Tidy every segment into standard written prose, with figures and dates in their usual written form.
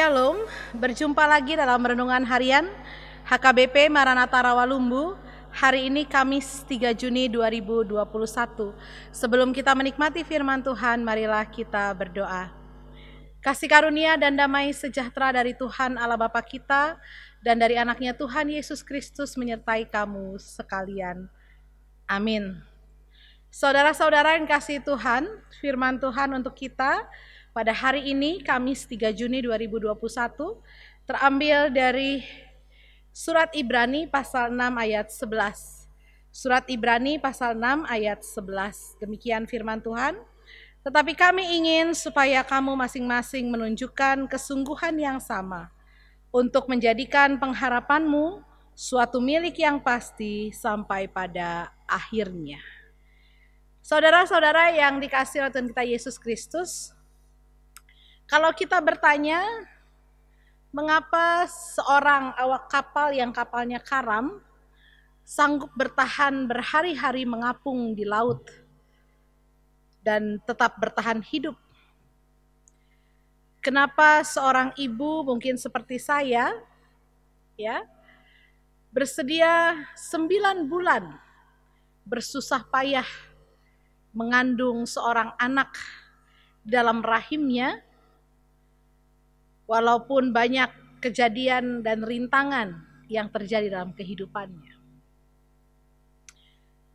Shalom, berjumpa lagi dalam renungan harian HKBP Maranatha Rawalumbu. Hari ini Kamis 3 Juni 2021. Sebelum kita menikmati firman Tuhan, marilah kita berdoa. Kasih karunia dan damai sejahtera dari Tuhan Allah Bapa kita dan dari anaknya Tuhan Yesus Kristus menyertai kamu sekalian. Amin. Saudara-saudara yang kasih Tuhan, firman Tuhan untuk kita pada hari ini, Kamis 3 Juni 2021, terambil dari Surat Ibrani pasal 6 ayat 11. Surat Ibrani pasal 6 ayat 11. Demikian firman Tuhan. Tetapi kami ingin supaya kamu masing-masing menunjukkan kesungguhan yang sama untuk menjadikan pengharapanmu suatu milik yang pasti sampai pada akhirnya. Saudara-saudara yang dikasihi oleh Tuhan kita Yesus Kristus, kalau kita bertanya, mengapa seorang awak kapal yang kapalnya karam sanggup bertahan berhari-hari mengapung di laut dan tetap bertahan hidup? Kenapa seorang ibu mungkin seperti saya, bersedia 9 bulan bersusah payah mengandung seorang anak dalam rahimnya, walaupun banyak kejadian dan rintangan yang terjadi dalam kehidupannya.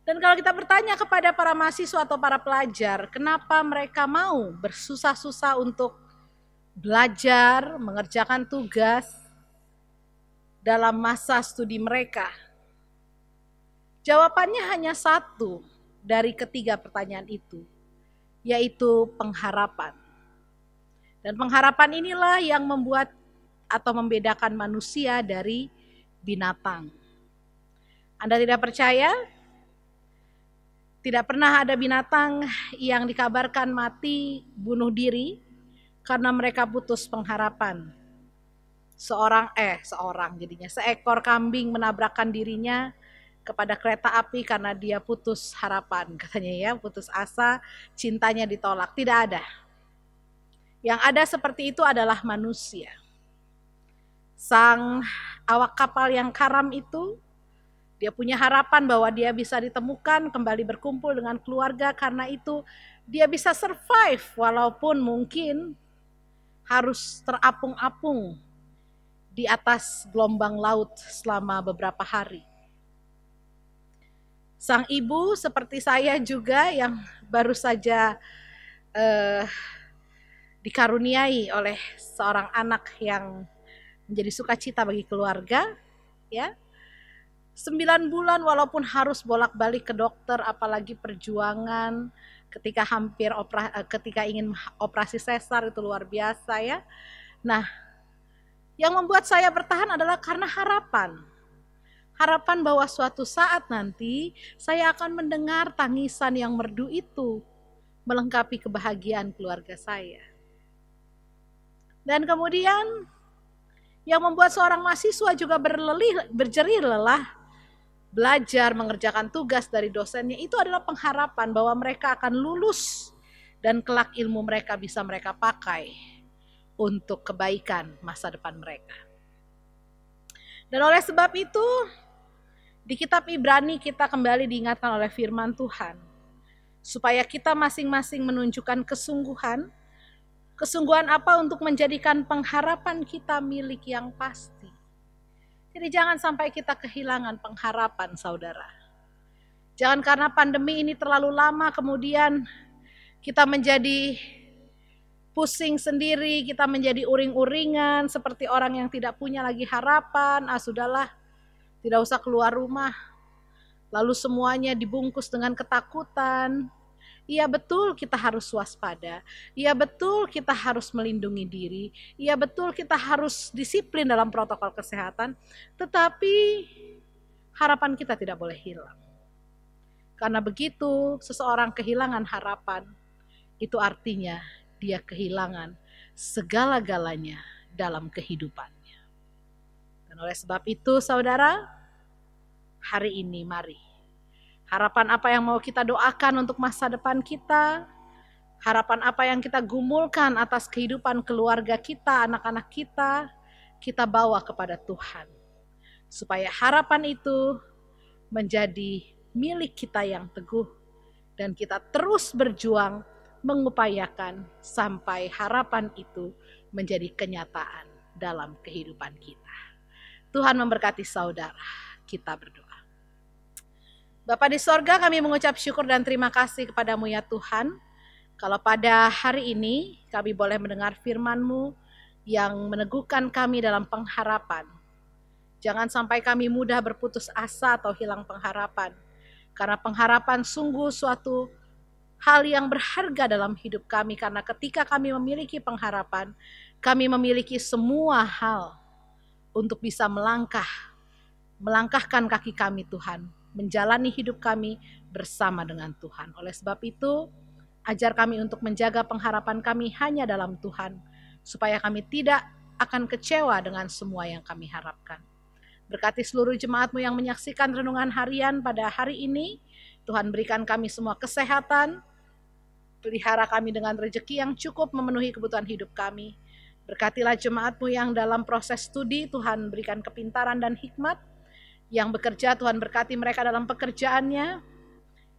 Dan kalau kita bertanya kepada para mahasiswa atau para pelajar, kenapa mereka mau bersusah-susah untuk belajar, mengerjakan tugas dalam masa studi mereka? Jawabannya hanya satu dari ketiga pertanyaan itu, yaitu pengharapan. Dan pengharapan inilah yang membuat atau membedakan manusia dari binatang. Anda tidak percaya? Tidak pernah ada binatang yang dikabarkan mati bunuh diri karena mereka putus pengharapan. Seekor kambing menabrakkan dirinya kepada kereta api karena dia putus harapan, katanya putus asa, cintanya ditolak. Tidak ada. Yang ada seperti itu adalah manusia. Sang awak kapal yang karam itu, dia punya harapan bahwa dia bisa ditemukan, kembali berkumpul dengan keluarga. Karena itu dia bisa survive walaupun mungkin harus terapung-apung di atas gelombang laut selama beberapa hari. Sang ibu seperti saya juga yang baru saja dikaruniai oleh seorang anak yang menjadi sukacita bagi keluarga, 9 bulan walaupun harus bolak-balik ke dokter, apalagi perjuangan ketika ingin operasi sesar, itu luar biasa ya. Nah, yang membuat saya bertahan adalah karena harapan. Harapan bahwa suatu saat nanti saya akan mendengar tangisan yang merdu itu melengkapi kebahagiaan keluarga saya. Dan kemudian yang membuat seorang mahasiswa juga berjerih lelah belajar mengerjakan tugas dari dosennya itu adalah pengharapan bahwa mereka akan lulus dan kelak ilmu mereka bisa mereka pakai untuk kebaikan masa depan mereka. Dan oleh sebab itu di kitab Ibrani kita kembali diingatkan oleh firman Tuhan supaya kita masing-masing menunjukkan kesungguhan apa untuk menjadikan pengharapan kita milik yang pasti. Jadi jangan sampai kita kehilangan pengharapan, saudara. Jangan karena pandemi ini terlalu lama kemudian kita menjadi pusing sendiri, kita menjadi uring-uringan seperti orang yang tidak punya lagi harapan. Sudahlah, tidak usah keluar rumah. Lalu semuanya dibungkus dengan ketakutan. Iya betul kita harus waspada, iya betul kita harus melindungi diri, iya betul kita harus disiplin dalam protokol kesehatan, tetapi harapan kita tidak boleh hilang. Karena begitu seseorang kehilangan harapan, itu artinya dia kehilangan segala-galanya dalam kehidupannya. Dan oleh sebab itu saudara, hari ini mari harapan apa yang mau kita doakan untuk masa depan kita, Harapan apa yang kita gumulkan atas kehidupan keluarga kita, anak-anak kita bawa kepada Tuhan. Supaya harapan itu menjadi milik kita yang teguh. Dan kita terus berjuang mengupayakan sampai harapan itu menjadi kenyataan dalam kehidupan kita. Tuhan memberkati saudara, kita berdoa. Bapa di sorga, kami mengucap syukur dan terima kasih kepadamu ya Tuhan. Kalau pada hari ini kami boleh mendengar firman-Mu yang meneguhkan kami dalam pengharapan. Jangan sampai kami mudah berputus asa atau hilang pengharapan. Karena pengharapan sungguh suatu hal yang berharga dalam hidup kami. Karena ketika kami memiliki pengharapan, kami memiliki semua hal untuk bisa melangkahkan kaki kami Tuhan. Menjalani hidup kami bersama dengan Tuhan. Oleh sebab itu, ajar kami untuk menjaga pengharapan kami hanya dalam Tuhan, supaya kami tidak akan kecewa dengan semua yang kami harapkan. Berkati seluruh jemaat-Mu yang menyaksikan renungan harian pada hari ini. Tuhan berikan kami semua kesehatan, pelihara kami dengan rezeki yang cukup memenuhi kebutuhan hidup kami. Berkatilah jemaat-Mu yang dalam proses studi, Tuhan berikan kepintaran dan hikmat. Yang bekerja, Tuhan berkati mereka dalam pekerjaannya.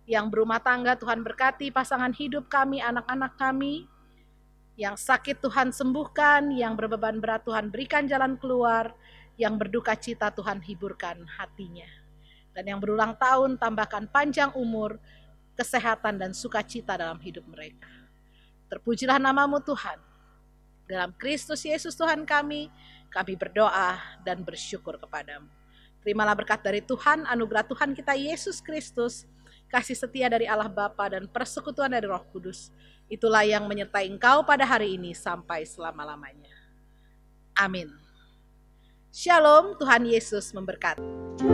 Yang berumah tangga, Tuhan berkati pasangan hidup kami, anak-anak kami. Yang sakit Tuhan sembuhkan, yang berbeban berat Tuhan berikan jalan keluar, yang berduka cita Tuhan hiburkan hatinya. Dan yang berulang tahun tambahkan panjang umur, kesehatan dan sukacita dalam hidup mereka. Terpujilah nama-Mu Tuhan. Dalam Kristus Yesus Tuhan kami berdoa dan bersyukur kepadamu. Terimalah berkat dari Tuhan, anugerah Tuhan kita Yesus Kristus, kasih setia dari Allah Bapa dan persekutuan dari Roh Kudus. Itulah yang menyertai engkau pada hari ini sampai selama-lamanya. Amin. Shalom, Tuhan Yesus memberkati.